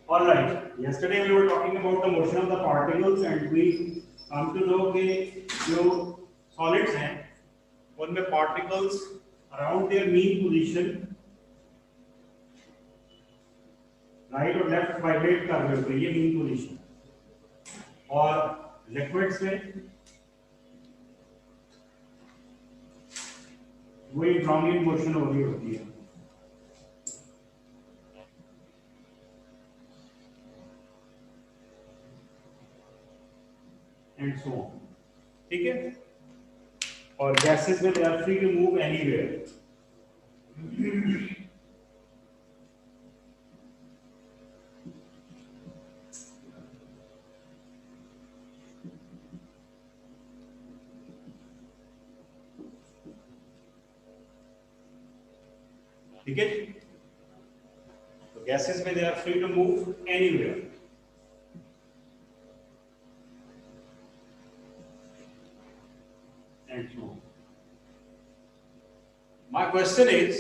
All right. Yesterday we were talking about the motion of the particles and we come to know कि जो solids हैं उनमें particles around their mean position right और left vibrate कर रहे होते हैं, ये mean position और liquids में वही Brownian motion हो रही होती है। And so on. ठीक है? और gases में they are free to move anywhere. ठीक है? तो gases में they are free to move anywhere. And so on. My question is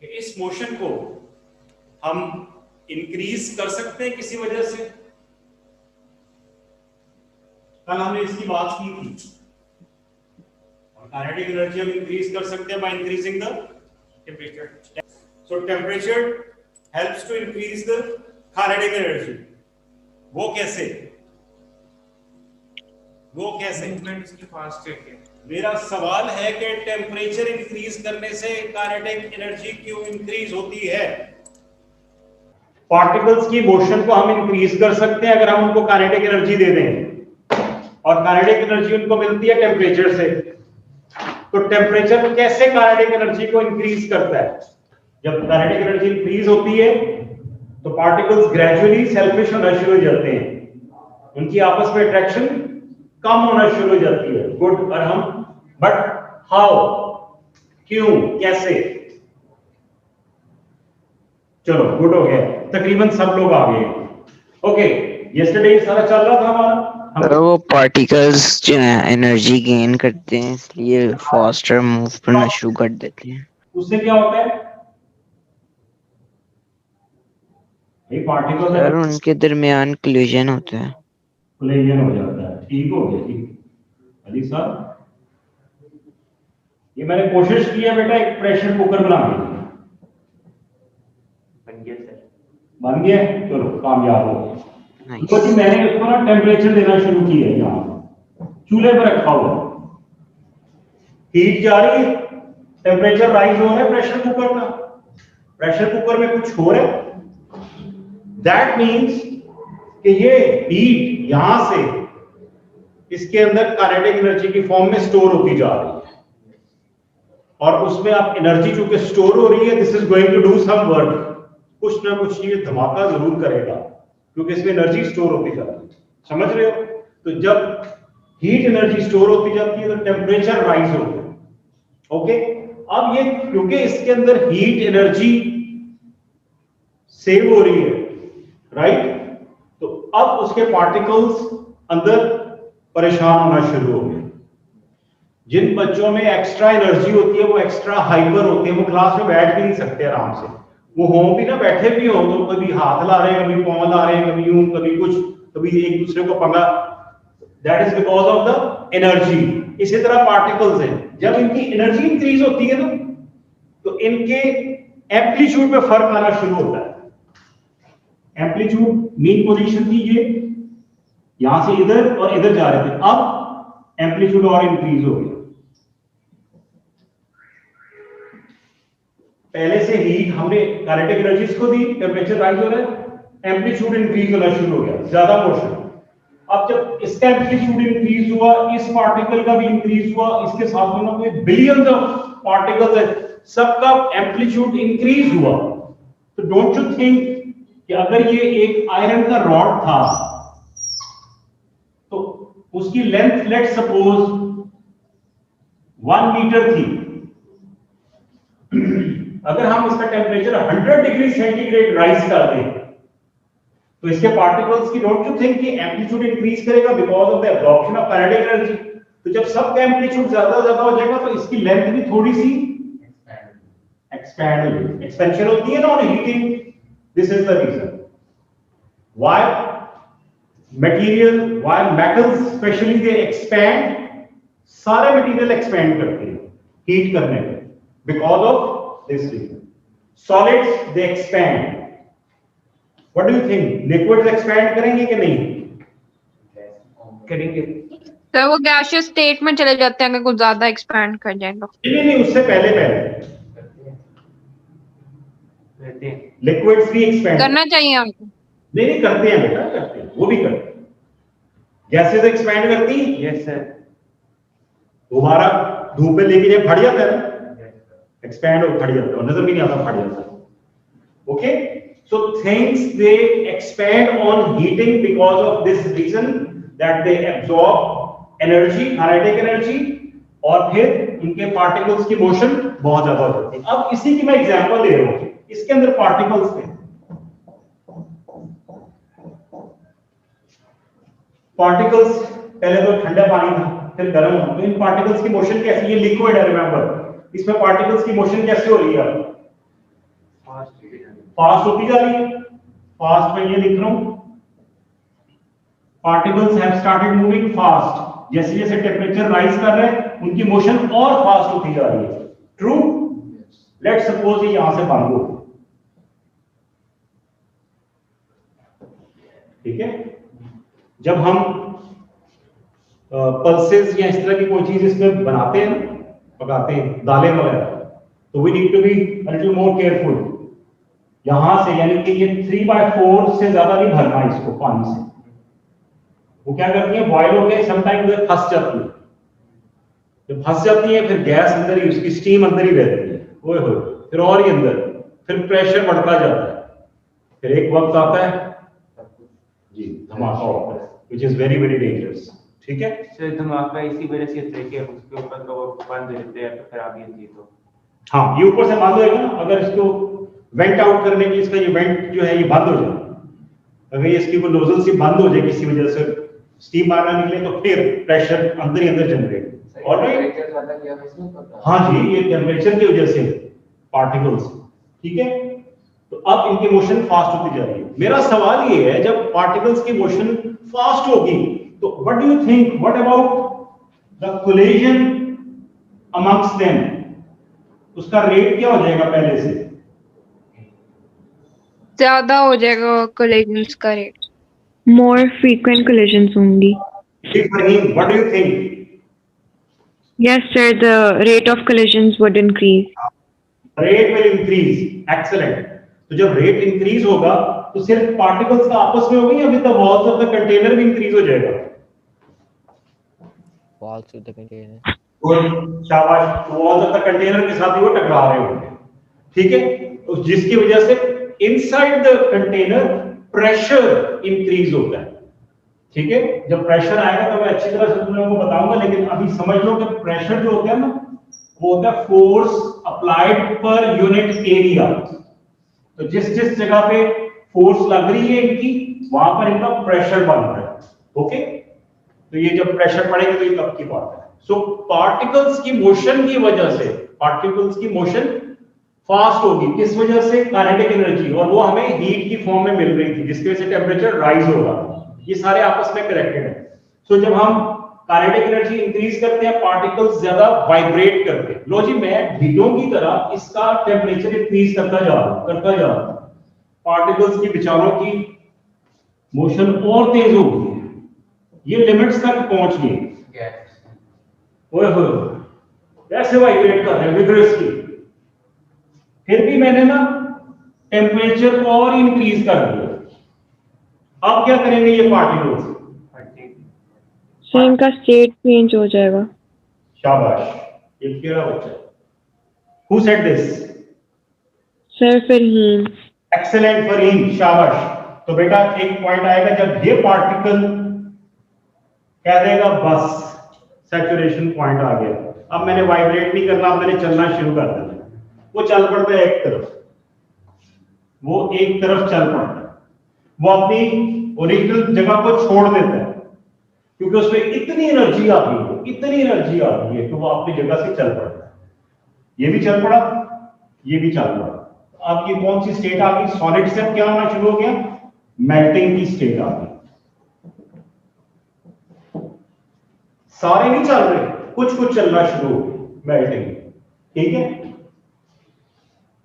कि इस मोशन को हम इंक्रीज कर सकते हैं किसी वजह से? कल हमने इसकी बात की थी और काइनेटिक एनर्जी हम इंक्रीज कर सकते हैं by increasing the temperature. So temperature helps to increase the kinetic energy. वो कैसे? मूवमेंट इसकी फास्ट है। मेरा सवाल है कि टेम्परेचर इंक्रीज करने से काइनेटिक एनर्जी क्यों इंक्रीज होती है? पार्टिकल्स की मोशन को हम इंक्रीज कर सकते हैं अगर हम उनको काइनेटिक एनर्जी दे दें और काइनेटिक एनर्जी उनको मिलती है टेम्परेचर से। तो टेम्परेचर कैसे काइनेटिक एनर्जी को इंक्रीज करता है? जब काइनेटिक एनर्जी इंक्रीज होती है तो पार्टिकल्स ग्रेजुअली सेल्फिश होना शुरू हो जाते हैं, उनकी आपस में अट्रैक्शन कम होना शुरू हो जाती है। गुड। और हम बट हाउ, क्यों, कैसे? चलो गुड हो गया, तकरीबन सब लोग आ गए। ओके, यस्टरडे सारा चल रहा था हमारा। वो पार्टिकल्स जो है एनर्जी गेन करते हैं इसलिए फास्टर मूव करना शुरू कर देते हैं। उससे क्या होता है? ये पार्टिकल सर उनके दरमियान कोलिजन होता है। कोलिजन हो जाता है। ठीक हो गया। ठीक अली साहब, ये मैंने कोशिश की है बेटा एक प्रेशर कुकर बनाने की। बन गया सर? बन गया, चलो कामयाब हो गए। तो जी मैंने इसको ना टेम्परेचर देना शुरू किया है, यहाँ चूल्हे पर रखा हुआ, हीट जा रही है, टेम्परेचर राइज हो रहा है प्रेशर कुकर का। प्रेशर कुकर में कुछ हो रहा है, दैट मीन्स कि ये हीट यहां से इसके अंदर काइनेटिक एनर्जी की फॉर्म में स्टोर होती जा रही है और उसमें आप एनर्जी चूंकि स्टोर हो रही है, this is going to do some work, कुछ ना कुछ ये धमाका जरूर करेगा क्योंकि इसमें एनर्जी स्टोर होती जाती है। समझ रहे हो? तो जब हीट एनर्जी स्टोर होती जाती है तो टेम्परेचर राइज होता है। ओके, अब ये क्योंकि इसके अंदर हीट एनर्जी सेव हो रही है, राइट, तो अब उसके पार्टिकल्स अंदर परेशान होना शुरू हो गए। जिन बच्चों में एक्स्ट्रा एनर्जी होती है वो एक्स्ट्रा हाइपर होते हैं, वो क्लास में बैठ भी नहीं सकते आराम से। वो हों भी ना, बैठे भी हो तो कभी हाथ ला रहे हैं, कभी पांव ला रहे हैं, कभी यूं, कभी कुछ, कभी एक दूसरे को पंगा। That is because of the energy. इसी तरह पार्टिकल्स हैं, जब इनकी एनर्जी इंक्रीज होती है ना तो इनके एम्पलीट्यूड में फर्क आना शुरू होता है। एम्पलीट्यूड मीन पोजीशन थी ये, यहां से इधर और इधर जा रहे थे, अब एम्पलीट्यूड और इंक्रीज हो गया। पहले से हीट हमने काइनेटिक एनर्जीज को दी, टेम्परेचर राइज हो रहा है, एम्पलीट्यूड इंक्रीज होना शुरू हो गया, ज्यादा मोशन। अब जब इसका एम्पलीट्यूड इंक्रीज हुआ, इस पार्टिकल का भी इंक्रीज हुआ, इसके साथ में कोई बिलियंस ऑफ पार्टिकल्स है, सबका एम्पलीट्यूड इंक्रीज हुआ। तो डोंट यू थिंक कि अगर ये एक आयरन का रॉड था तो उसकी लेंथ लेट सपोज 1 मीटर थी, अगर हम इसका टेम्परेचर 100 डिग्री सेंटीग्रेड राइज कर दें तो इसके पार्टिकल्स की डोंट यू थिंक कि एम्पलीट्यूड इंक्रीज करेगा because of the absorption of kinetic energy. तो जब सबका एम्पलीट्यूड ज्यादा हो जाएगा तो इसकी लेंथ भी थोड़ी सी एक्सपेंड होगी। एक्सपेंशन होती है ना on heating, this is the reason. why why metals specially they expand, सारे मटेरियल एक्सपैंड करते हैं हीट करने में, because of this reason. Solids they expand. What do you think, liquids expand करेंगे कि नहीं करेंगे? तो वो गैसियस स्टेट में चले जाते हैं अगर कुछ ज्यादा एक्सपैंड कर जाएगा. नहीं, उससे पहले रहते हैं लिक्विड्स भी एक्सपैंड करना चाहिए हमको. नहीं करते हैं बेटा, करते हैं, वो भी करते हैं. गैसेस एक्सपैंड करती हैं. Yes sir. दोबारा धूप में लेके जाए फट जाता है ना, एक्सपैंड हो फट जाता है, नजर भी नहीं आता फट जाता है. Okay, so things they expand on heating because of this reason that they absorb energy, kinetic energy, और फिर इनके पार्टिकल्स की मोशन बहुत ज्यादा हो जाती है. अब इसी की मैं एग्जांपल ले रहा हूं. इसके अंदर पार्टिकल्स थे, पार्टिकल्स पहले तो ठंडा पानी था, फिर गर्म हुआ, तो इन पार्टिकल्स की मोशन कैसी है, लिक्विड है रिमेंबर, इसमें पार्टिकल्स की मोशन कैसे हो रही है, फास्ट होती जा रही है. फास्ट में ये लिख रहा हूं, particles have started moving fast. जैसे जैसे टेम्परेचर राइज कर रहा है उनकी मोशन और फास्ट होती जा रही है. ट्रू. लेट्स सपोज ये यहां से बंद हो, ठीक है. जब हम पल्सेस या इस तरह की कोई चीज इसमें बनाते हैं, पकाते हैं, दालें वगैरह, तो we need to be a little more careful. यहां से यानी कि ये 3/4 से ज्यादा नहीं भरना इसको पानी से. वो क्या करती है, बॉयल होकर समटाइम फंस जाती है. जब फंस जाती है फिर गैस अंदर ही, उसकी स्टीम अंदर ही रहती है, ओए होए, फिर और ही अंदर, फिर प्रेशर बढ़ता जाता है, फिर एक वक्त आता है जी धमाका होता है, which is very very dangerous. ठीक है सर, धमाका इसी वजह से होता है कि हम उसके ऊपर कवर बांध देते हैं तो खराबी होती है. तो हाँ, ये ऊपर से बंद होएगा ना, अगर इसको वेंट आउट करने के लिए इसका ये वेंट जो है ये बंद हो जाए, अगर ये इसकी वो नोजल से बंद हो जाए किसी वजह से, स्टीम बाहर ना निकले, तो फिर प्रेशर अंदर ही अंदर जनरेट. और हाँ जी, ये टेम्परेचर की वजह से पार्टिकल्स. ठीक है, तो अब इनकी मोशन फास्ट होती जा रही है. मेरा सवाल ये है, जब पार्टिकल्स की मोशन फास्ट होगी तो what do you think, what about the collision amongst them, उसका रेट क्या हो जाएगा पहले से? ज्यादा हो जाएगा कोलिजन्स का rate. More frequent collisions only. What do you think? Yes, sir, the rate of collisions would increase. Rate will increase. Excellent. तो जब रेट इंक्रीज होगा तो सिर्फ पार्टिकल्स का आपस में होगा या with the walls of the container भी इंक्रीज हो जाएगा? Walls of the container. Good, शाबाश. वॉल्स ऑफ द कंटेनर के साथ ही वो टकरा रहे होंगे. ठीक है, तो जिसकी वजह से inside the container pressure increase होता है. ठीक है, जब प्रेशर आएगा तो मैं अच्छी तरह से तुम लोगों को बताऊंगा, लेकिन अभी समझ लो कि प्रेशर जो होता है ना, वो होता है force applied per unit area. तो जिस जिस जगह पे फोर्स लग रही है इनकी, वहां पर इनका प्रेशर बन रहा है. ओके, तो ये जब प्रेशर पड़ेगा तो ये कब की बात है. सो पार्टिकल्स की मोशन की वजह से, पार्टिकल्स की मोशन फास्ट होगी. किस वजह से? काइनेटिक एनर्जी, और वो हमें हीट की फॉर्म में मिल रही थी, जिसकी वजह से टेम्परेचर राइज होगा. ये सारे आपस में कनेक्टेड है. सो जब हम काइनेटिक एनर्जी इंक्रीज करते हैं, पार्टिकल्स ज्यादा वाइब्रेट करते हैं. लो जी, मैं हीटों की तरह इसका टेम्परेचर इंक्रीज करता जा रहा हूं. पार्टिकल्स की विचारों की मोशन और तेज हो गई है, ये लिमिट्स तक पहुंच गई. ओए होए, कैसे वाइब्रेट कर रहे हैं विग्रसली. फिर भी मैंने ना टेम्परेचर और इंक्रीज कर दिया. अब क्या करेंगे ये पार्टिकल्स? So इनका स्टेट चेंज हो जाएगा. शाबाश, ये केड़ा बच्चा. Who said this? Sir, Farheen. Excellent Farheen, शाबाश. तो बेटा एक पॉइंट आएगा जब ये पार्टिकल कह देगा बस सैचुरेशन पॉइंट आ गया, अब मैंने वाइब्रेट नहीं करना, अब मैंने चलना शुरू कर देना. वो चल पड़ता है एक तरफ, वो एक तरफ चल पड़ता है, वो अपनी ओरिजिनल जगह को छोड़ देता है, क्योंकि उसमें इतनी एनर्जी आती है कि वो अपनी जगह से चल पड़ता है. ये भी चल पड़ा, ये भी चल पड़ा. आपकी कौन सी स्टेट आ गई? सॉलिड से क्या होना शुरू हो गया? मेल्टिंग की स्टेट आ गई। सारे नहीं चल रहे, कुछ कुछ चलना शुरू हो गए मेल्टिंग, ठीक है।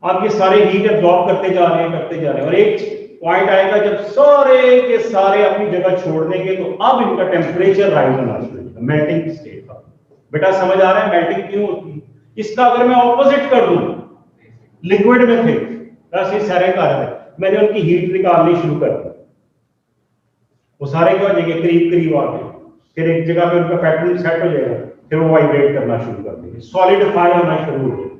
अब ये सारे हीट एब्जॉर्ब करते जा रहे हैं और एक पॉइंट आएगा जब सारे के सारे अपनी जगह छोड़ देंगे तो अब इनका टेम्परेचर राइज होना शुरू होगा, मेल्टिंग स्टेट का। बेटा समझ आ रहा है मेल्टिंग क्यों होती है? इसका अगर मैं ऑपोजिट कर दूं, लिक्विड में थे बस ये सारे कार्य थे, मैंने उनकी हीट निकालनी शुरू कर दी, वो सारे क्या हो जाएंगे, करीब करीब आ गए, फिर एक जगह पे उनका पैटर्न सेट हो जाएगा, फिर वो वाइब्रेट करना शुरू कर देंगे, सॉलिडिफाई होना शुरू हो जाएगा,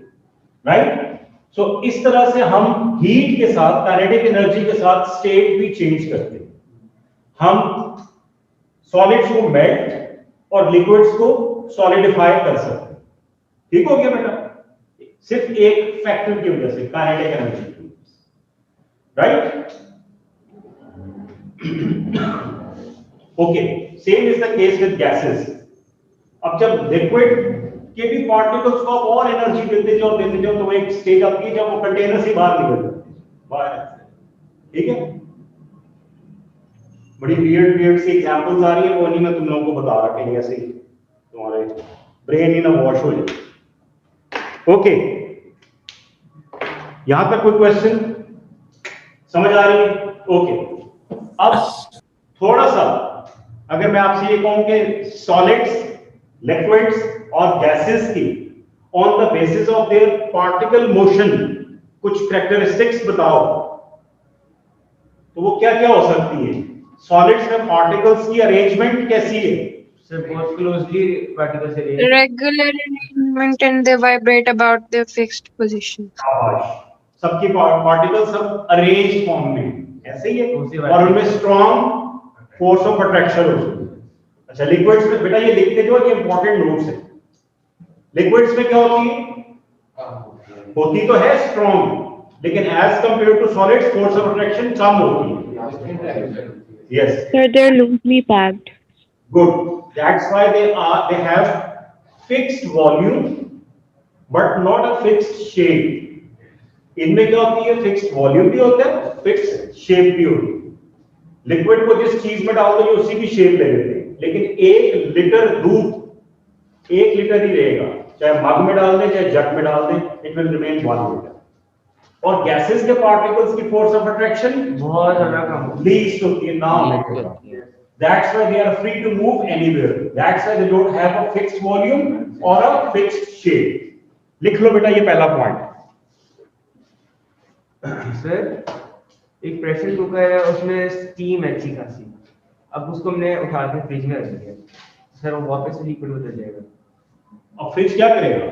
राइट। सो इस तरह से हम हीट के साथ, काइनेटिक एनर्जी के साथ स्टेट भी चेंज करते हैं। हम सॉलिड्स को मेल्ट और लिक्विड्स को सॉलिडिफाई कर सकते हैं। ठीक हो गया बेटा? सिर्फ एक फैक्टर की वजह से, काइनेटिक एनर्जी की वजह से, right. Okay, same is the case with gases. अब जब लिक्विड के भी पार्टिकल्स को आप और एनर्जी देते जाओ तो एक स्टेज आती है जब वो कंटेनर से बाहर निकल जाते हैं बाहर, ठीक है। बड़ी वियर्ड सी एग्जांपल्स आ रही है, वो नहीं मैं तुम लोगों को बता रहा, कहीं ऐसे तुम्हारे ब्रेन ही ना वॉश हो जाए। ओके, यहां तक कोई क्वेश्चन समझ आ रही है? ओके, अब थोड़ा सा अगर मैं आपसे ये कहूं कि सॉलिड्स, लिक्विड्स और गैसेस की on the basis of their particle motion कुछ कैरेक्टरिस्टिक्स बताओ, तो वो क्या क्या हो सकती है? सॉलिड्स में पार्टिकल्स की अरेंजमेंट कैसी है? सर बहुत closely particles arrange, Regular arrangement and they vibrate about their fixed position. सबकी पार्टिकल्स सब अरेंज फॉर्म में ऐसे ही है और उनमें स्ट्रॉन्ग फोर्स ऑफ अट्रैक्शन हो सकती है। अच्छा, लिक्विड्स में बेटा ये देखते जो ये इंपॉर्टेंट नोट्स है। लिक्विड्स में क्या होती है? होती तो है स्ट्रॉन्ग, लेकिन as compare to solids force of attraction कम होती है। Yes Sir, they're loosely packed. good, that's why they have fixed volume but not a fixed shape। इनमें क्या होती है? फिक्स्ड वॉल्यूम भी होता है, फिक्स्ड शेप भी होती है। लिक्विड को जिस चीज में डाल दो ये उसी की शेप ले लेते हैं, लेकिन 1 लीटर दूध 1 लीटर ही रहेगा, चाहे मग में डाल दें चाहे जग में डाल दें, इट विल रिमेन 1 लीटर। और गैसेस के पार्टिकल्स की फोर्स ऑफ अट्रैक्शन बहुत ज्यादा कम लीस्ट होती है, ना। That's why they are free to move anywhere. That's why they don't have a fixed volume or a fixed shape. लिख लो बेटा ये पहला पॉइंट। सर एक प्रेशर कुकर है, उसमें स्टीम है अच्छी खासी, अब उसको हमने उठा के फ्रिज में रख दिया, सर वो वापस से लिक्विड हो जाएगा। अब फ्रिज क्या करेगा?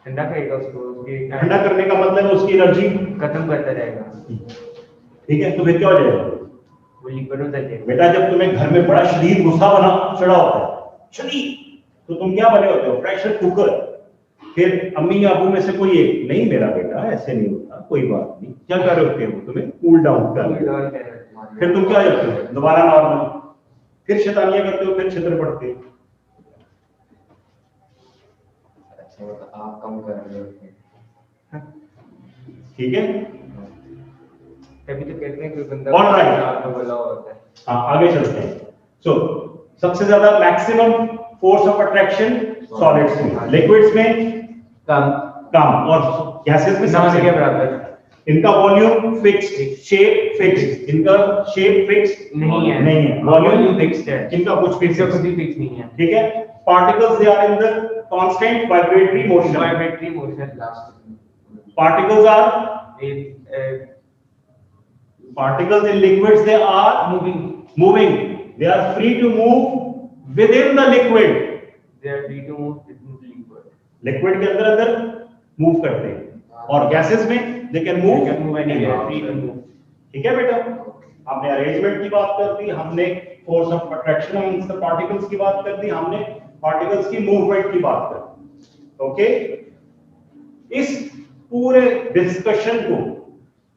ठंडा करेगा उसको, उसके ठंडा करने का मतलब है उसकी एनर्जी खत्म करता जाएगा, ठीक है, तो फिर क्या हो जाएगा? वो लिक्विड हो जाएगा। बेटा जब तुम्हें घर में बड़ा शदीद गुस्सा बना चढ़ा होता है शदीद, तो तुम क्या बने होते हो? Pressure cooker. फिर अम्मी या अबू में से कोई एक, नहीं मेरा बेटा ऐसे नहीं होता, कोई बात नहीं, क्या कर रहे होते हो? तुम्हें कूल डाउन कर, फिर तुम क्या करते हो? दोबारा नॉर्मल, फिर शैतानियां करते हो, फिर छितर पड़ते हो। अच्छा मतलब आप कम कर रहे हो, ठीक है, तभी तो कहते हैं कि बंदा All right. आपका भला होता है। हाँ आगे चलते हैं। सो सबसे ज्यादा maximum force of attraction solids में, लिक्विड्स में कम और गैसेस में सबसे के बराबर। इनका वॉल्यूम फिक्स्ड, शेप फिक्स्ड, इनका शेप फिक्स्ड नहीं है, नहीं है, वॉल्यूम फिक्स्ड है, इनका कुछ फिक्स इसका कुछ भी फिक्स नहीं है। ठीक है। Particles they are in the constant vibratory motion, vibratory motion last particles are particles in liquids, they are moving, they are free to move within the liquid, they are free to move within the liquid, liquid के अंदर अंदर move करते हैं, और gases में they can move anywhere, free to move। ठीक है बेटा, हमने अरेंजमेंट की बात कर दी, हमने force of attraction on the particles की बात कर दी, हमने पार्टिकल्स की मूवमेंट की बात कर दी। ओके, इस पूरे डिस्कशन को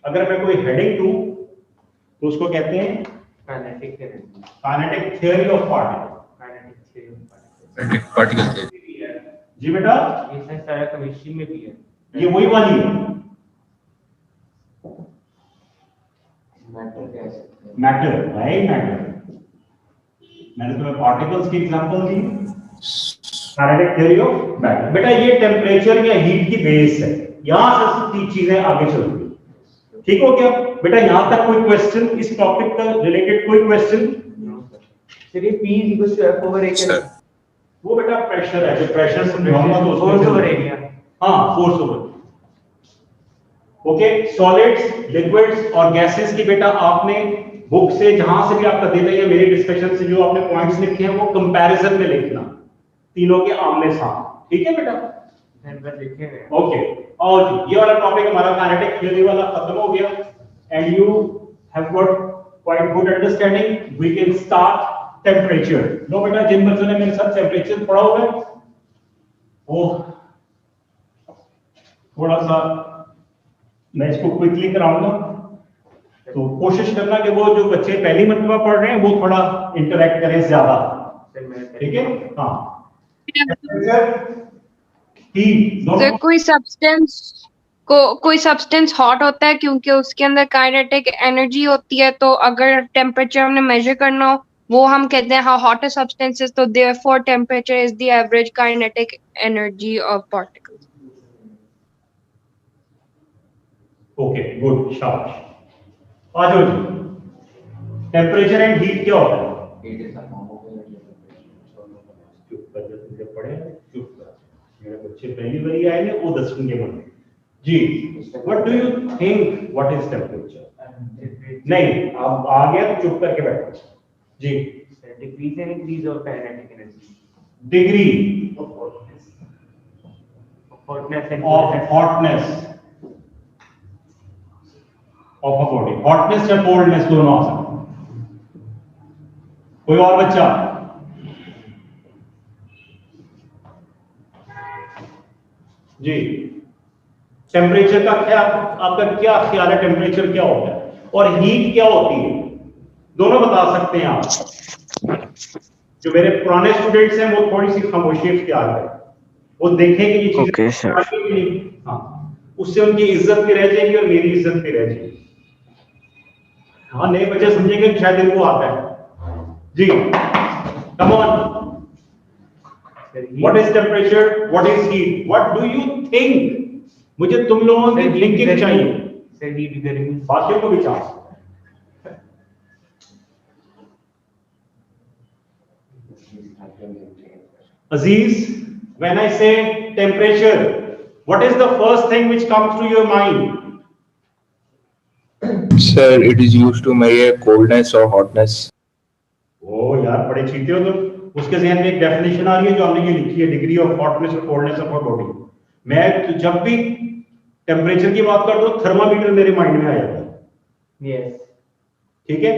अगर मैं कोई हेडिंग दूं तो उसको कहते हैं काइनेटिक थियरी ऑफ पार्टिकल। जी बेटा, ये सारा केमिस्ट्री में भी है, ये वही वाली है। Matter, right, matter. मैंने तुम्हें पार्टिकल्स की example the, kinetic theory of matter. बेटा ये टेम्परेचर या हीट की बेस है, यहां से तीन चीजें आगे चलती है। ठीक हो गया बेटा? यहां तक कोई क्वेश्चन इस टॉपिक का रिलेटेड? कोई क्वेश्चन? चलिए P equals to F over A। वो बेटा प्रेशर है, जो प्रेशर से होगा तो फोर्स ओवर एरिया। हाँ, force over. Okay, solids, liquids और गैसेस की बेटा आपने बुक से जहां से भी आपका दे दिया, मेरे डिस्कशन से जो आपने पॉइंट्स लिखे हैं वो कंपैरिजन में लिखना, तीनों के आमने सामने। ठीक है बेटा? ओके, और ये वाला टॉपिक हमारा काइनेटिक थ्योरी वाला खत्म हो गया and you have got quite good understanding. We can start temperature. No बेटा, जिन बच्चों ने मेरे साथ टेम्परेचर पढ़ा हुआ है वो थोड़ा सा मैं इसको क्विकली कराऊंगा, तो कोशिश करना कि वो जो बच्चे पहली मरतबा पढ़ रहे हैं वो थोड़ा इंटरेक्ट करें ज्यादा। ठीक है? हाँ, सर कोई सब्सटेंस हॉट होता है क्योंकि उसके अंदर काइनेटिक एनर्जी होती है, तो अगर टेम्परेचर हमने मेजर करना हो वो हम कहते हैं how hot a substance is, तो therefore temperature is the average kinetic energy of particles. Okay, good, शाबाश। आ जाओ जी, टेम्परेचर एंड हीट क्या होता है? चुप कर जा, तुझे पढ़े, चुप कर। मेरे बच्चे पहली बार आए हैं, वो 10वीं के बने जी। What do you think what is temperature? नहीं, आप आ गया तो चुप करके बैठो जी। Decrease and increase of kinetic energy. Degree hotness of a body, hotness या कोल्डनेस दोनों आ सकते। कोई और बच्चा? जी, टेम्परेचर का क्या आपका क्या ख्याल है? टेम्परेचर क्या होता है और हीट क्या होती है? दोनों बता सकते हैं आप। जो मेरे पुराने स्टूडेंट्स हैं वो थोड़ी सी खामोशी इख्तियार करें, वो देखेंगे ये चीजें। Okay, sir. हाँ, उससे उनकी इज्जत भी रह जाएगी और मेरी इज्जत भी रह जाएगी। हाँ, नए बच्चे समझेंगे कि शायद इनको आता है जी। Come on, what is temperature, what is heat, what do you think? मुझे तुम लोगों की थिंकिंग चाहिए। सर हीट गर्मी। बाकियों को भी chance. Aziz, when I say temperature, what is the first thing which comes to your mind? Sir, it is used to measure coldness or hotness. ओ यार, बड़े चीते हो तुम। उसके ज़हन में एक डेफिनेशन आ रही है जो हमने ये लिखी है, डिग्री ऑफ हॉटनेस और कोल्डनेस ऑफ अ बॉडी। मैं तो जब भी टेम्परेचर की बात करता हूँ थर्मामीटर मेरे माइंड में आ जाता है। यस, ठीक है?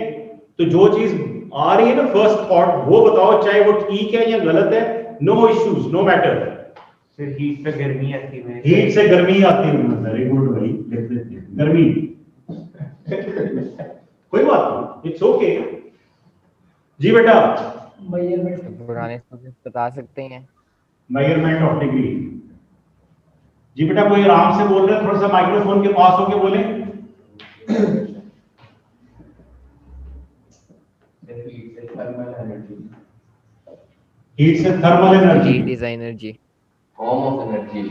तो जो चीज आ रही है ना फर्स्ट थॉट, वो बताओ, चाहे वो ठीक है या गलत है। No issues, no matter. फिर हीट पे गर्मी आती है। हीट से गर्मी आती है। वेरी गुड भाई, लिख देते हैं गर्मी। कोई बात नहीं, इट्स ओके जी बेटा। पुराने स्टूडेंट्स बता सकते हैं मेजरमेंट ऑफ डिग्री। जी बेटा, कोई आराम से बोल रहे हैं, थोड़ा सा माइक्रोफोन के पास होके बोले। हीट से thermal energy. Heat is energy, Form of energy.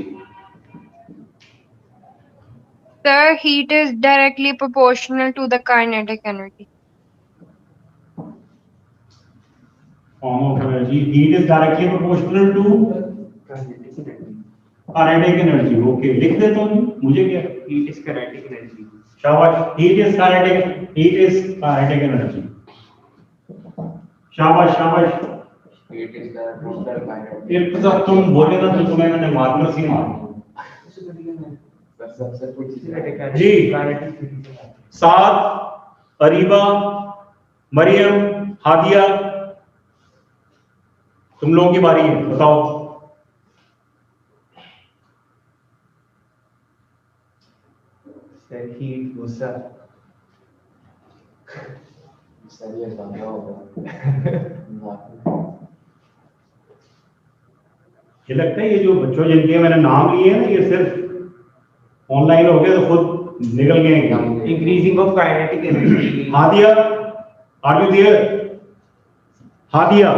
Sir, heat is directly proportional to the kinetic energy. Form of energy. Heat is directly proportional to kinetic energy. Okay, लिख देता हूँ, मुझे क्या? Heat is kinetic energy. शाबाश, heat is kinetic energy. शाबाश शाबाश। Heat is the total kinetic. इर्तिजा तुम बोले ना तो तुम्हें मैंने मार्कर से मारा। सबसे कुछ जी। साद, अरीबा, मरियम, हादिया, तुम लोगों की बारी है, बताओ। सर हीट गुस्सा। सही है, समझा होगा। ये लगता है ये जो बच्चों जिनके मैंने नाम लिए हैं ना, ये सिर्फ ऑनलाइन हो गए तो खुद निकल गए। Increasing of kinetic energy. Hadia, are you there? Hadia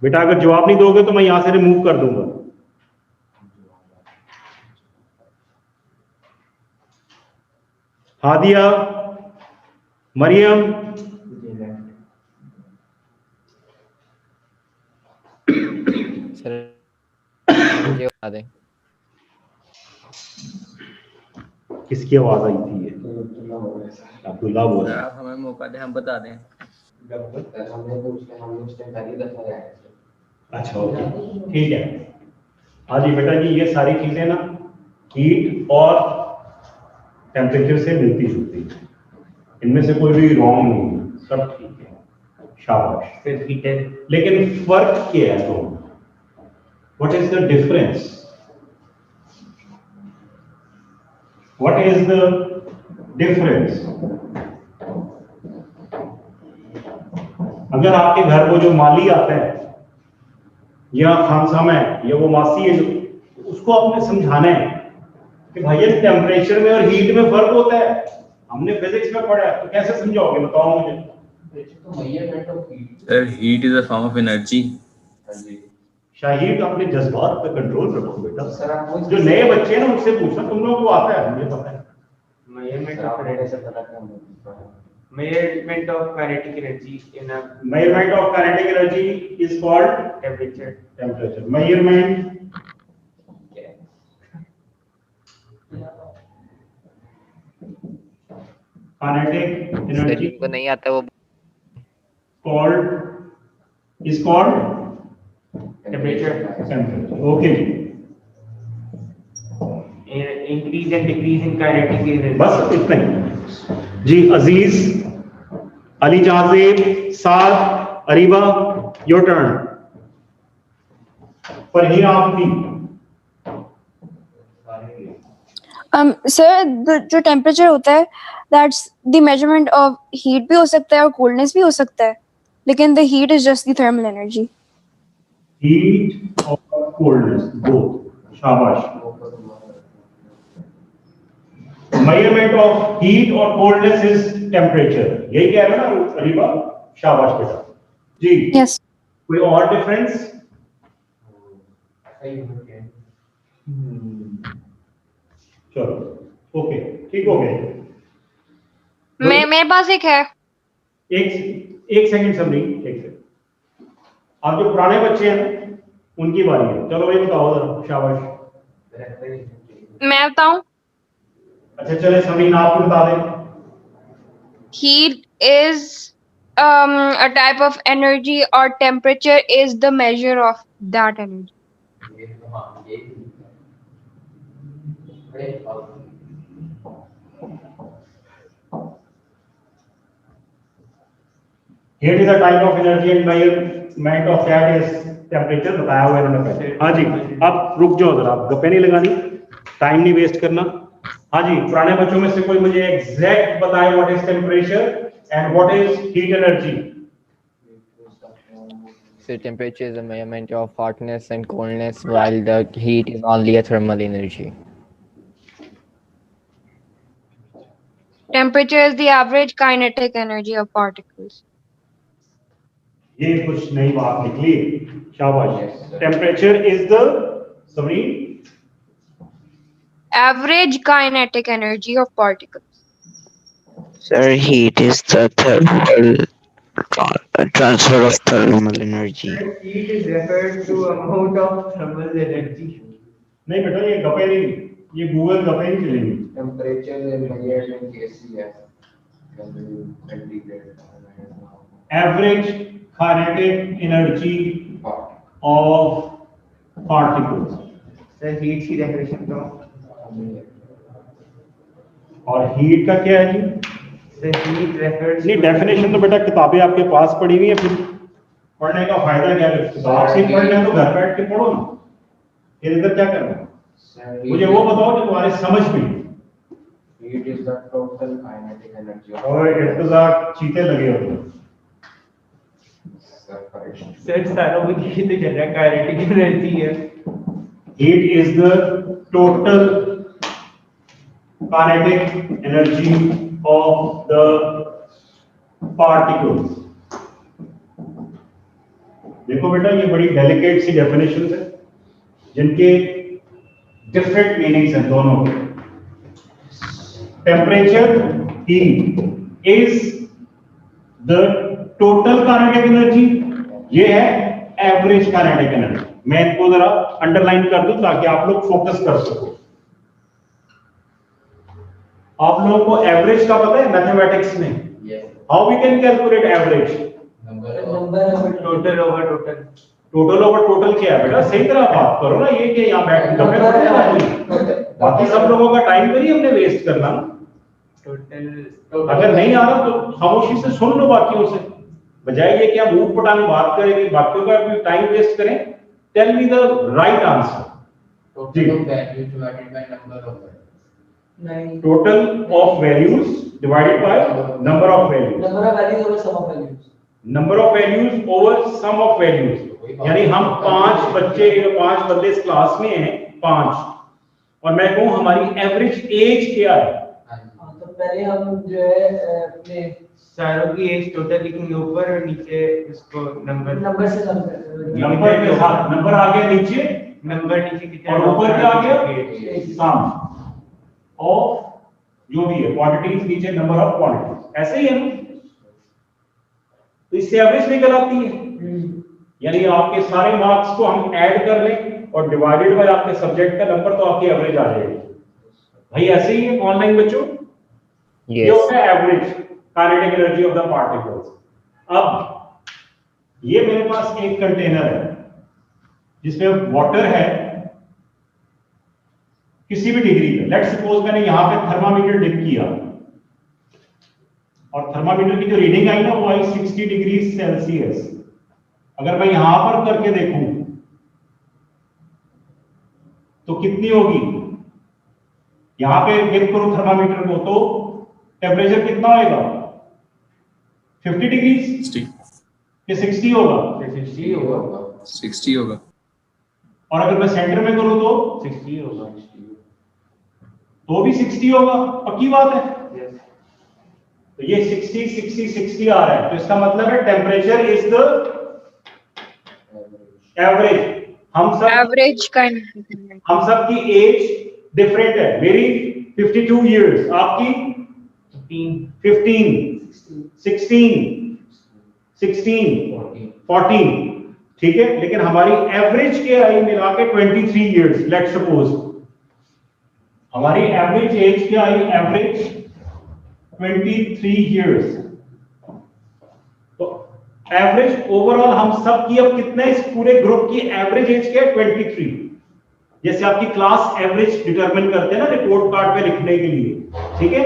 बेटा, अगर जवाब नहीं दोगे तो मैं यहां से रिमूव कर दूंगा। हादिया, मरियम, सर मुझे बता दें। किसकी आवाज आई थी? ये अब्दुल्ला बोल रहा है। आप हमें मौका दें, हम बता दें। अच्छा ओके, ठीक है। हाँ जी बेटा जी, ये सारी चीजें ना हीट और टेम्परेचर से मिलती जुलती है, इनमें से कोई भी रॉन्ग नहीं है, सब ठीक है, शाबाश। फिर हीटर। लेकिन फर्क क्या है? तो what is the difference? What is the difference? अगर आपके घर को जो माली आता है या खानसामा है या वो मासी है, जो उसको आपने समझाना है कि भाई ये टेम्परेचर में और हीट में फर्क होता है, हमने फिजिक्स में पढ़ा है, तो कैसे समझाओगे? बताओ मुझे। Sir, heat is a form of energy. Shahid, अपने जज्बात पे कंट्रोल रखो बेटा। जो नए बच्चे हैं ना उनसे पूछना, तुम लोगों को आता है, मुझे पता है। Measurement of kinetic energy in a Measurement of kinetic energy is called temperature. temperature. Measurement kinetic sir energy जिनको नहीं आता वो is called Temperature. temperature. Okay ji, Increase and decrease in kinetic energy. बस इतना ही जी। अजीज, अली जाजेब, साद, अरीबा, योर टर्न। फरहीन आपकी। Sir जो temperature होता है that's the measurement of heat भी हो सकता है और कोल्डनेस भी हो सकता है, लेकिन the heat is just the thermal energy. Heat और कोल्डनेस बोथ, शाबाश। मेजरमेंट ऑफ हीट और कोल्डनेस इज टेम्परेचर, यही कह रहे हैं ना अरीबा? शाबाश बेटा जी। यस। कोई और डिफरेंस? चलो ओके, ठीक हो गए। मेरे पास एक है। एक सेकंड सबरी, एक सेकंड। आप जो पुराने बच्चे हैं उनकी बारी है, चलो भाई बताओ जरा, शाबाश। मैं बताऊं? अच्छा चले सबरीन, आप भी बता दें। Heat is a type of energy or temperature is the measure of that energy. Heat is a type of energy and measurement of that is temperature, बताया हुआ है इन्होंने पहले। हाँ जी, अब रुक जाओ जरा, आप गप्पे नहीं लगानी, टाइम नहीं वेस्ट करना। हाँ जी, पुराने बच्चों में से कोई मुझे एग्जैक्ट बताए what is temperature and what is heat energy? So temperature is a measurement of hotness and coldness, while the heat is only a thermal energy. Temperature is the average kinetic energy of particles. ये कुछ नई बात निकली, शाबाश। Temperature is the सबरीन Average kinetic energy of particles. Sir, heat is the thermal transfer of thermal energy. Heat is referred to amount of thermal energy. नहीं बेटा, ये गप्पे नहीं, ये गूगल गप्पे नहीं चलेंगे। Temperature is measured in KCF. Centigrade. Average kinetic energy of particles। Sir heat की डेफिनेशन तो और हीट का क्या है जी? सर हीट रेफर्स नहीं, डेफिनेशन तो बेटा किताबें आपके पास पड़ी हुई है, फिर पढ़ने का फायदा क्या है? किताब से पढ़ना है तो घर बैठ के पढ़ो ना, फिर इधर क्या करना है? मुझे वो बताओ जो तुम्हारे समझ में। Heat is the total kinetic energy of और इंतजार चीते लगे होते हैं। surface. सर सारों में ये तो जनरल काइनेटिक एनर्जी है। Heat is the total kinetic energy of the particles. देखो बेटा, ये बड़ी डेलिकेट सी डेफिनेशन है जिनके डिफरेंट मीनिंग्स हैं दोनों के। Temperature heat is the total kinetic energy, ये है एवरेज काइनेटिक एनर्जी। मैं इनको जरा अंडरलाइन कर दूं ताकि आप लोग फोकस कर सको। आप लोगों को एवरेज का पता है मैथमेटिक्स में? How we can calculate average? Total over total. Total over total क्या है बेटा? सही तरह बात करो ना, ये कि यहाँ बैठ बाकी सब लोगों का टाइम तो नहीं हमने वेस्ट करना। टोटल अगर नहीं आ रहा तो खामोशी से सुन लो बाकियों से, बजाय ये कि हम ऊट पटांग बात करेंगे, बाकियों का भी टाइम वेस्ट करें। Tell me the right answer. Total of values divided by number of values. Total of values divided by number of values. Number of values over sum of values. Number of values over sum of values. यानी हम 5 बच्चे 5 बंदे इस class में हैं 5, और मैं कहूं हमारी एवरेज एज क्या है? हाँ, तो पहले हम जो है अपने सारों की एज टोटल लिखेंगे ऊपर और नीचे इसको नंबर से सम कर नंबर के साथ नंबर आगे नीचे, नंबर नीचे कितना और ऊपर क्या आ गया? सम ऑफ जो भी है क्वांटिटीज, नीचे नंबर ऑफ क्वांटिटीज। ऐसे ही है ना? तो इससे एवरेज निकल आती है। यानी आपके सारे मार्क्स को हम ऐड कर लें और डिवाइडेड बाय आपके सब्जेक्ट का नंबर, तो आपकी एवरेज आ जाएगी। भाई ऐसे ही है ऑनलाइन बच्चों। ये होता है average kinetic energy of the particles. अब ये मेरे पास एक कंटेनर है जिसमें वाटर है किसी भी डिग्री पे। लेट्स सपोज मैंने यहां पे थर्मामीटर डिप किया और थर्मामीटर की जो रीडिंग आई ना वो आई 60 डिग्री सेल्सियस। अगर मैं यहां पर करके देखूं तो कितनी होगी? यहां पे डिप करूं थर्मामीटर को तो टेम्परेचर कितना होगा? 50 डिग्री 60 कि 60 होगा? 60 होगा। 60 होगा। और अगर मैं सेंटर में करूं तो 60 होगा। तो भी 60 होगा। पक्की बात है? Yes. तो ये 60 60 60 आ रहा है, तो इसका मतलब है टेम्परेचर इज द एवरेज। हम एवरेज सब की एज डिफरेंट है। मेरी 52 इयर्स, आपकी 15 16 14, ठीक है। लेकिन हमारी एवरेज क्या आई मिला के 23 इयर्स। लेट्स सपोज हमारी एवरेज एज क्या आई? Average 23 years. तो एवरेज ओवरऑल हम सब की अब कितना, इस पूरे ग्रुप की एवरेज एज क्या है? 23। जैसे आपकी क्लास एवरेज डिटरमिन करते हैं ना रिपोर्ट कार्ड पे लिखने के लिए, ठीक है।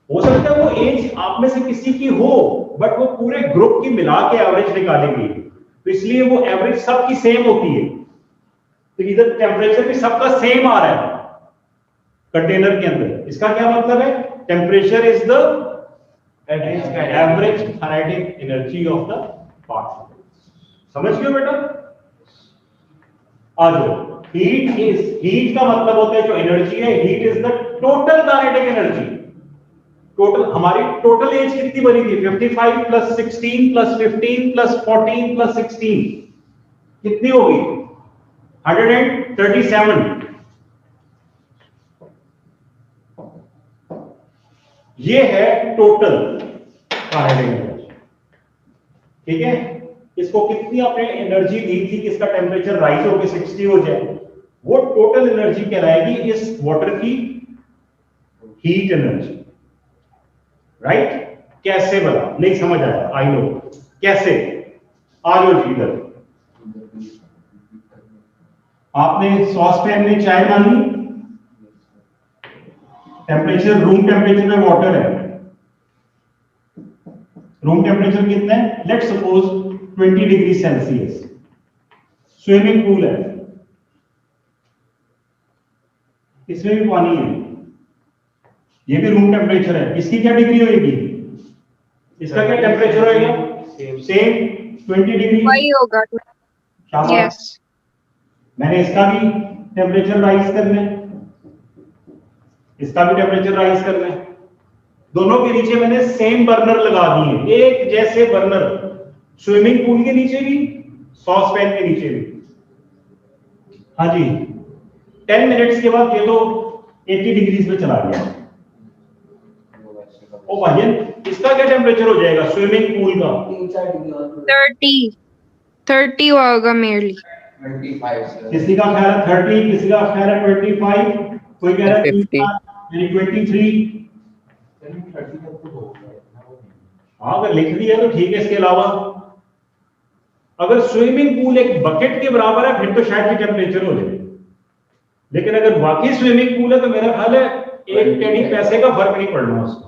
हो सकता है वो एज आप में से किसी की हो, बट वो पूरे ग्रुप की मिला के एवरेज निकालेंगे, तो इसलिए वो एवरेज सबकी सेम होती है। तो इधर टेम्परेचर भी सबका सेम आ रहा है कंटेनर के अंदर। इसका क्या मतलब है? Temperature is the average kinetic energy of the particle. समझ गए बेटा? आ जाओ। हीट का मतलब होता है जो एनर्जी है, heat is the total kinetic energy. Total हमारी टोटल एज कितनी बनी थी? 55 प्लस 16 प्लस 15 प्लस 14 प्लस 16 कितनी होगी? 137। ये है टोटल काइनेटिक एनर्जी, ठीक है। इसको कितनी आपने एनर्जी दी थी कि इसका टेम्परेचर राइज होकर 60 हो जाए, वो टोटल एनर्जी कहलाएगी इस वाटर की हीट एनर्जी, राइट। कैसे बना? नहीं समझ आया? आई नो कैसे। आ जाओ जी इधर। आपने सॉस पैन में चाय डाली, टेम्परेचर रूम टेम्परेचर में वाटर है। रूम टेम्परेचर कितना है? Let's suppose 20 degree Celsius. Swimming pool है, इसमें भी पानी है, ये भी रूम टेम्परेचर है। इसकी क्या डिग्री होगी? इसका क्या टेम्परेचर होगा? सेम 20 डिग्री वही होगा। मैंने इसका भी टेम्परेचर राइज करना है। इसका भी टेम्परेचर राइज करना है। दोनों के नीचे मैंने सेम बर्नर लगा दिए, एक जैसे बर्नर, स्विमिंग पूल के नीचे भी, सॉस पैन के नीचे भी। हाँ जी, 10 मिनट्स के बाद ये तो 80 डिग्रीज पे चला गया। ओ भाई, इसका क्या टेम्परेचर हो जाएगा स्विमिंग पूल का? 3-4 डिग्री और 30 होगा मेरली। 25 sir. किसी का ख्याल है 30, किसी का ख्याल है 25, कोई कह रहा है 50, यानी 23। हाँ, अगर लिख दिया तो ठीक है। इसके अलावा अगर स्विमिंग पूल एक बकेट के बराबर है फिर तो शायद भी टेम्परेचर हो जाए, लेकिन अगर बाकी स्विमिंग पूल है तो मेरा ख्याल है एक टेढ़ी पैसे का फर्क नहीं पड़ना उसको।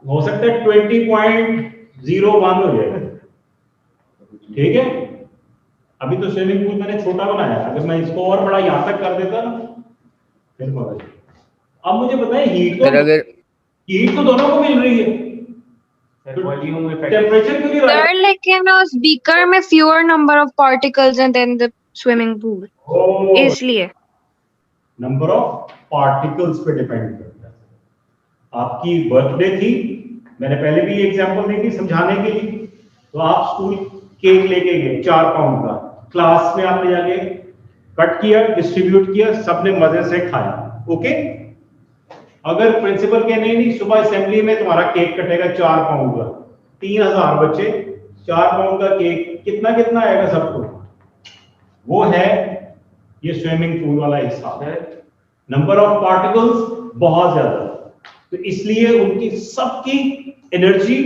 हो सकता है 20.01 हो जाएगा। ठीक है, अभी तो स्विमिंग पूल मैंने छोटा बनाया, अगर मैं इसको और बड़ा यहां तक कर देता ना फिर मजा। अब मुझे बताएं, हीट तो दोनों को मिल रही है, वॉल्यूम इफेक्ट टेम्परेचर क्यों नहीं सर रहा? लेकिन उस बीकर में फ्यूअर नंबर ऑफ पार्टिकल्स हैं देन द स्विमिंग पूल, इसलिए नंबर ऑफ पार्टिकल्स पे डिपेंड करता है। आपकी बर्थडे थी, मैंने पहले भी एग्जांपल दी थी समझाने के लिए, तो आप स्कूल केक लेके गए 4 पाउंड का, क्लास में आपने जाके कट किया, डिस्ट्रीब्यूट किया, सबने मजे से खाया। ओके, अगर प्रिंसिपल के नहीं सुबह असेंबली में तुम्हारा केक कटेगा 4 पाउंड का, 3000 बच्चे, 4 पाउंड का केक कितना कितना आएगा सबको? वो है ये स्विमिंग पूल वाला हिसाब है। नंबर ऑफ पार्टिकल्स बहुत ज्यादा, तो इसलिए उनकी सबकी एनर्जी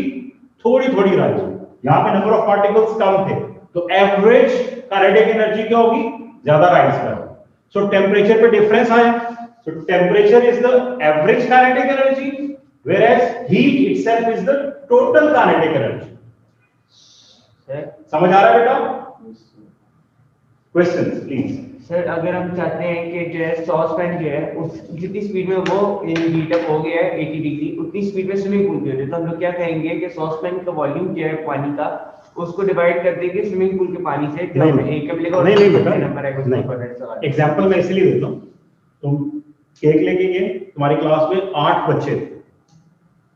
थोड़ी थोड़ी राइज हुई। यहाँ पे नंबर ऑफ पार्टिकल्स कम थे, तो एवरेज काइनेटिक एनर्जी क्या होगी? ज्यादा राइज करेगी। सो टेम्परेचर पे डिफरेंस आया। So temperature is the average kinetic energy, whereas heat itself is the total kinetic energy. समझ आ रहा है बेटा? Questions, please. सर अगर हम चाहते हैं कि जो है सॉस पैन जो है उस जितनी स्पीड में वो हीट अप हो गया है 80 डिग्री, उतनी स्पीड में स्विमिंग पूल की हो जाए, तो हम लोग क्या कहेंगे कि सॉस पैन का वॉल्यूम जो है पानी का उसको डिवाइड कर देंगे स्विमिंग पूल के पानी से, जो हमें एक मिलेगा और नहीं बेटा, नंबर है उसको। एग्जांपल मैं इसलिए देता हूँ, तुम केक लेके गए, तुम्हारी क्लास में 8 बच्चे थे,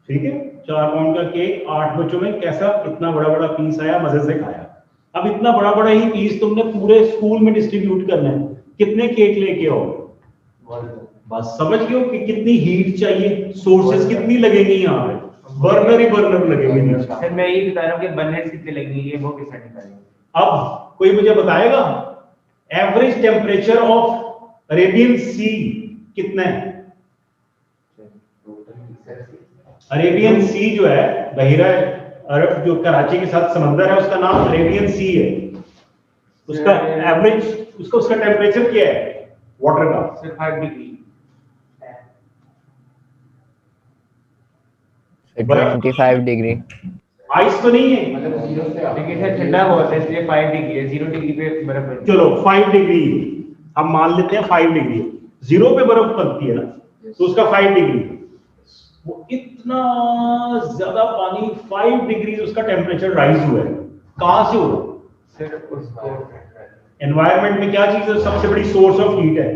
ठीक है, 4 पाउंड का केक, 8 बच्चों में कैसा इतना बड़ा बड़ा पीस आया, मजे से खाया। अब इतना बड़ा बड़ा ही पीस तुमने पूरे स्कूल में डिस्ट्रीब्यूट करना है, कितने केक लेके आओ? बस समझ गए हो कि कितनी हीट चाहिए, सोर्सेस कितनी लगेंगी यहाँ पे, बर्नर ही बर्नर लगेंगे। सर मैं ये बता रहा हूँ कि बर्नर्स कितने लगेंगे वो किस निकालेंगे। अब कोई मुझे बताएगा एवरेज टेम्परेचर ऑफ अरेबियन सी कितना है? अरेबियन सी जो है, बहिरा अरब जो कराची के साथ समंदर है, उसका नाम अरेबियन सी है। उसका एवरेज, उसका टेम्परेचर क्या है वाटर का? Sir 5 degree. 25 डिग्री। आइस तो नहीं है, मतलब 0 से लेकिन सर ठंडा बहुत है इसलिए 5 डिग्री है, 0 डिग्री पे बर्फ है। चलो 5 डिग्री हम मान लेते हैं, 5 डिग्री 0 पे बर्फ पड़ती है ना, तो उसका 5 डिग्री, वो इतना ज्यादा पानी 5 डिग्री उसका टेम्परेचर राइज हुआ है, कहां से हुआ? सर उसको एनवायरनमेंट में क्या चीज है सबसे बड़ी सोर्स ऑफ हीट है?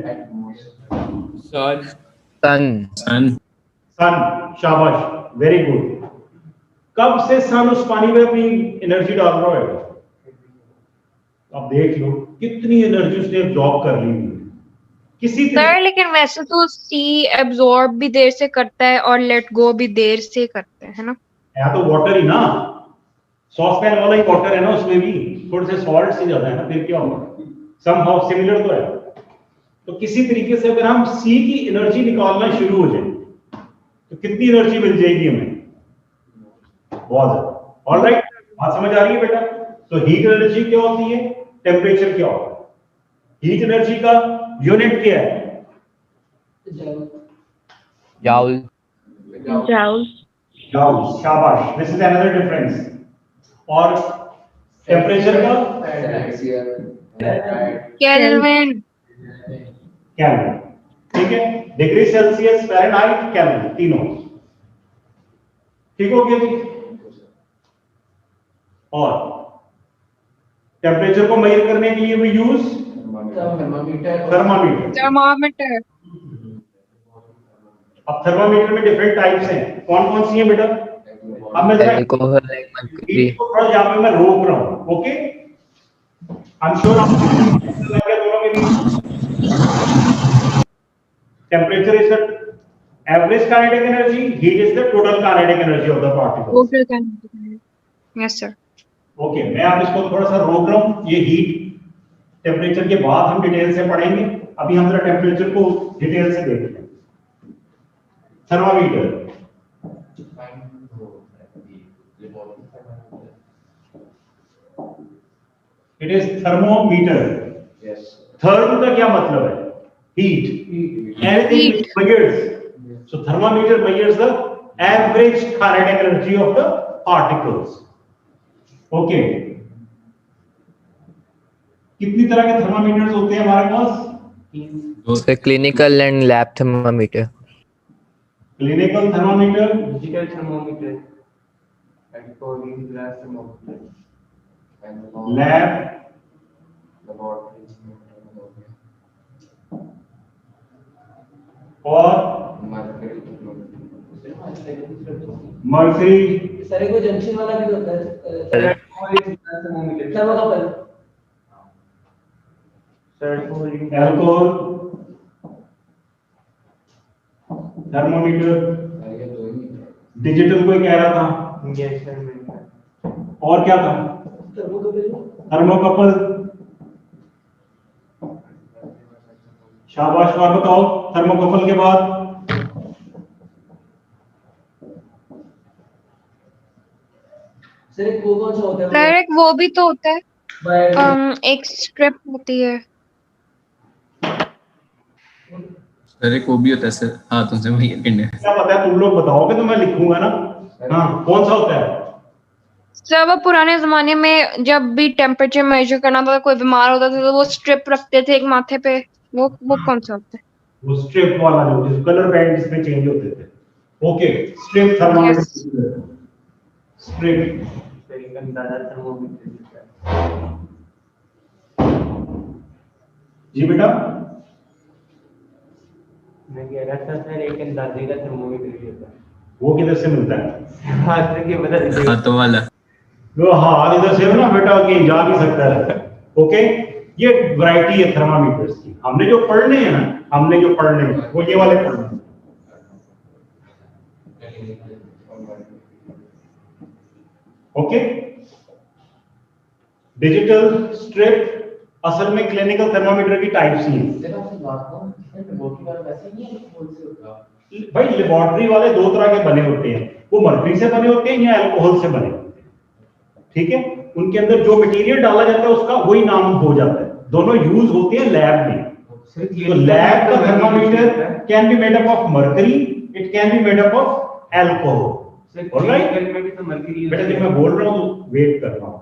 सन। शाबाश, वेरी गुड। कब से सन उस पानी में अपनी एनर्जी डाल रहा है? अब देख लो कितनी एनर्जी उसने एब्जॉर्ब कर ली है किसी सर, लेकिन वैसे तो सी एब्जॉर्ब भी देर से करता है और लेट गो भी देर से करता है ना? या तो वाटर ही ना, सॉस पैन वाला ही वाटर है ना, उसमें भी थोड़े से सॉल्ट से ज्यादा है ना, फिर क्या होगा? समहाउ सिमिलर तो है। तो किसी तरीके से अगर हम सी की एनर्जी निकालना शुरू हो जाए तो कितनी एनर्जी मिल जाएगी हमें? बहुत ज्यादा। ऑलराइट, बात समझ आ रही है बेटा? तो हीट एनर्जी क्या होती है, टेम्परेचर क्या होता है? हीट एनर्जी का यूनिट क्या है? Joule. Joule. जूल, शाबाश, दिस इज अनदर डिफरेंस। और टेम्परेचर का केल्विन। केल्विन, ठीक है, डिग्री सेल्सियस, फ़ारेनहाइट, केल्विन, तीनों ठीक हो गया जी। और टेम्परेचर को मेजर करने के लिए भी यूज थर्मामीटर। थर्मामीटर। थर्मामीटर। अब थर्मामीटर में डिफरेंट टाइप्स हैं, कौन कौन सी हैं बेटा? अब मैं जरा Alcohol and mercury. इसको थोड़ा यहाँ पे मैं रोक रहा हूँ, ओके? आई एम श्योर आप दोनों के बीच temperature is the average kinetic energy, heat is the total kinetic energy of the particles. Total kinetic energy. Yes, sir. Okay, मैं आप इसको थोड़ा सा रोक रहा हूँ। ये हीट टेम्परेचर के बाद हम डिटेल से पढ़ेंगे, अभी हम जरा टेम्परेचर को डिटेल से देखते हैं। Thermometer, it is thermometer. Therm का क्या मतलब है? Heat. Anything measures, so thermometer measures the average kinetic energy of the particles. Okay. कितनी तरह के थर्मामीटर्स होते हैं हमारे पास? So clinical and lab thermometer. Clinical thermometer, digital thermometer, glass thermometer, lab, और मर्करी, सारे को जंक्शन वाला भी होता है थर्मोकपल, एल्कोहल, थर्मोमीटर, डिजिटल कोई कह रहा था, और क्या था? थर्मोकपल। शाबाश, और बताओ थर्मोकपल के बाद? सर एक वो कौन सा होता है? सर एक वो भी तो होता है, एक स्ट्रिप होती है। सर एक वो भी होता है सर, हाँ तुमसे वही करने क्या पता है, तुम लोग बताओगे तो मैं लिखूंगा ना। हाँ, कौन सा होता है? सर वो पुराने जमाने में जब भी टेम्परेचर मेजर करना था, कोई बीमार होता था तो वो स्ट्रिप रखते थे एक माथे पे, वो कौन सा होता है? वो स्ट्रिप वाला जो कलर बैंड इसमें चेंज होते थे। Okay, strip thermometer, strip. जी बेटा, मैं कह रहा था सर एक अंदाजे का थर्मोमीटर भी होता है। वो किधर से मिलता है? हाथ से बता दीजिए। हाथों वाला। वो हाँ इधर से ना बेटा, कहीं जा भी सकता है। ओके, ये वैरायटी है थर्मामीटर्स की। हमने जो पढ़ने हैं ना, वो ये वाले पढ़ने हैं। ओके, डिजिटल, स्ट्रिप, असल में क्लिनिकल थर्मामीटर की टाइप्स ही हैं। भाई लेबोरेटरी वाले दो तरह के बने होते हैं, वो मर्करी से बने होते हैं या अल्कोहल से बने होते हैं। ठीक है, उनके अंदर जो मटेरियल डाला जाता है उसका वही नाम हो जाता है। दोनों यूज होते हैं लैब में। तो लैब का thermometer can be made up of mercury, it can be made up of alcohol. Alright, में भी तो मर्क्यूरी बेटा जब मैं बोल रहा हूँ तो वेट कर रहा हूँ,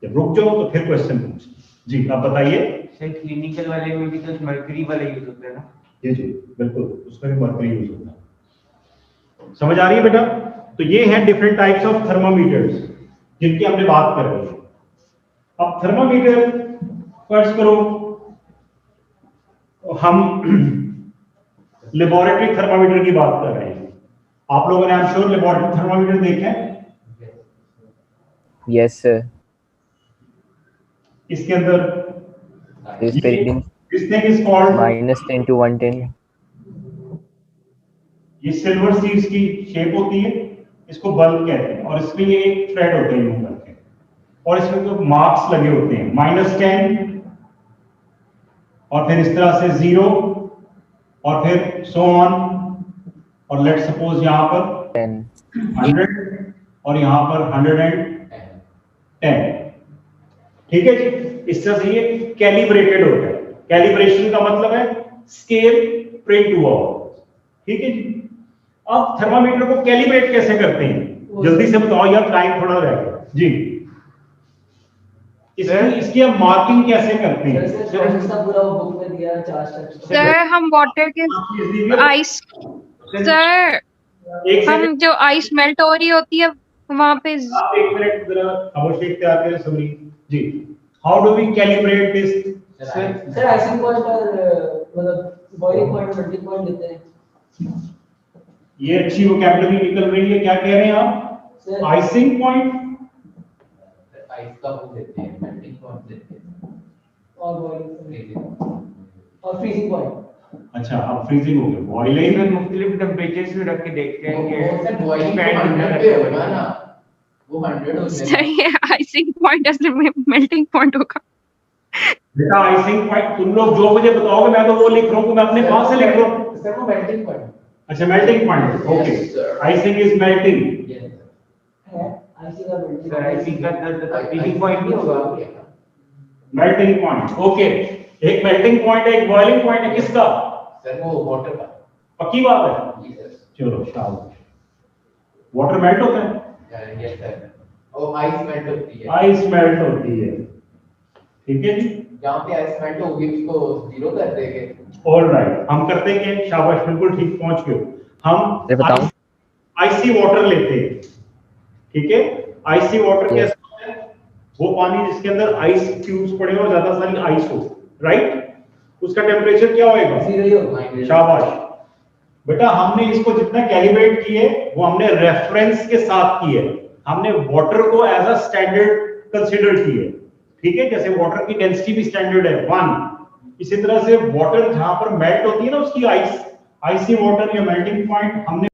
जब रुक जाओ तो फिर क्वेश्चन पूछ। जी आप बताइए। सर क्लिनिकल वाले में भी तो मर्क्यूरी वाला यूज होता है ना? जी जी बिल्कुल, उसमें भी मर्करी यूज होता है। समझ आ रही है बेटा? तो ये है डिफरेंट टाइप्स ऑफ थर्मामीटर्स जिनकी हमने बात कर रही है। अब थर्मामीटर फर्स्ट करो, हम लेबोरेटरी थर्मामीटर की बात कर रहे हैं। आप लोगों ने I am sure laboratory thermometer देखे हैं? Yes, sir. इसके अंदर This building this thing is called -10 to 110. ये सिल्वर सीड्स की शेप होती है, इसको बल्ब कहते हैं, और इसमें ये एक थ्रेड होते हैं यूं करके, और इसमें तो मार्क्स लगे होते हैं -10 और फिर इस तरह से 0 और फिर सो ऑन, और लेट सपोज यहाँ पर 100 और यहाँ पर 110। ठीक है जी, इस तरह से ये कैलिब्रेटेड होता है। कैलिब्रेशन का मतलब है स्केल प्रिंट टू आवर। ठीक है जी। अब थर्मामीटर को कैलिब्रेट कैसे करते हैं, जल्दी से बताओ यार, टाइम थोड़ा रह गया जी। इसकी हम मार्किंग कैसे करते हैं? पूरा वो बुक में दिया 4 स्टेप्स। सर हम वाटर के आइस, सर हम जो आइस मेल्ट हो रही होती है वहां पे। आप एक मिनट जरा खामोशी इख्तियार करें समरी जी। How do we calibrate this? Sir icing point पर मतलब बॉइलिंग पॉइंट, मेल्टिंग पॉइंट देते हैं। ये अच्छी वोकैबुलरी निकल रही है। क्या कह रहे हैं आप? सर आइसिंग पॉइंट, आइस का वो देते हैं, मेल्टिंग पॉइंट देते हैं और बॉइलिंग freezing। और फ्रीजिंग पॉइंट। अच्छा अब फ्रीजिंग हो गया, बॉइलिंग इसमें मुख्तलिफ टेम्परेचर्स में रख के देखते हैं वो सर बॉइलिंग फैन 100 पे होगा ना, वो 100 हो सर जाएगा। ये आइसिंग पॉइंट असली मेल्टिंग पॉइंट होगा। बेटा आइसिंग पॉइंट तुम लोग जो मुझे बताओगे मैं तो वो लिख रहा हूँ, मैं अपने पास से लिख रहा हूँ। सर वो मेल्टिंग पॉइंट। अच्छा melting point, okay. Yes, sir. Icing is melting, Yes, sir। है आईसी का मेल्टिंग। सर आइसिंग का फ्रीजिंग पॉइंट नहीं होगा। Melting point, okay. एक मेल्टिंग पॉइंट है, एक बॉइलिंग पॉइंट है, किसका? सर वो वाटर का। पक्की बात है? जी सर। चलो शाबाश। वाटर मेल्ट होता है, यस सर। और आइस मेल्ट होती है। आइस मेल्ट होती है, ठीक है जी। जहाँ पे आइस मेल्ट होगी उसको जीरो कर देंगे। ऑलराइट, हम करते हैं, शाबाश, बिल्कुल ठीक पहुंच गए। ये हम बताऊं? आइसी वाटर लेते हैं, ठीक है। आइसी वाटर Yes. कैसा होता है? वो पानी जिसके अंदर आइस क्यूब्स पड़े हो, ज्यादा सारी आइस हो, राइट? उसका टेम्परेचर क्या होएगा? जीरो ही होगा। शाबाश बेटा, हमने इसको जितना कैलिब्रेट किए वो हमने रेफरेंस के साथ किए। हमने वाटर को एज अ स्टैंडर्ड कंसीडर किए, ठीक है। जैसे वाटर की डेंसिटी भी स्टैंडर्ड है 1, इसी तरह से वाटर जहां पर मेल्ट होती है ना उसकी आइस, आइसी वाटर या मेल्टिंग पॉइंट हमने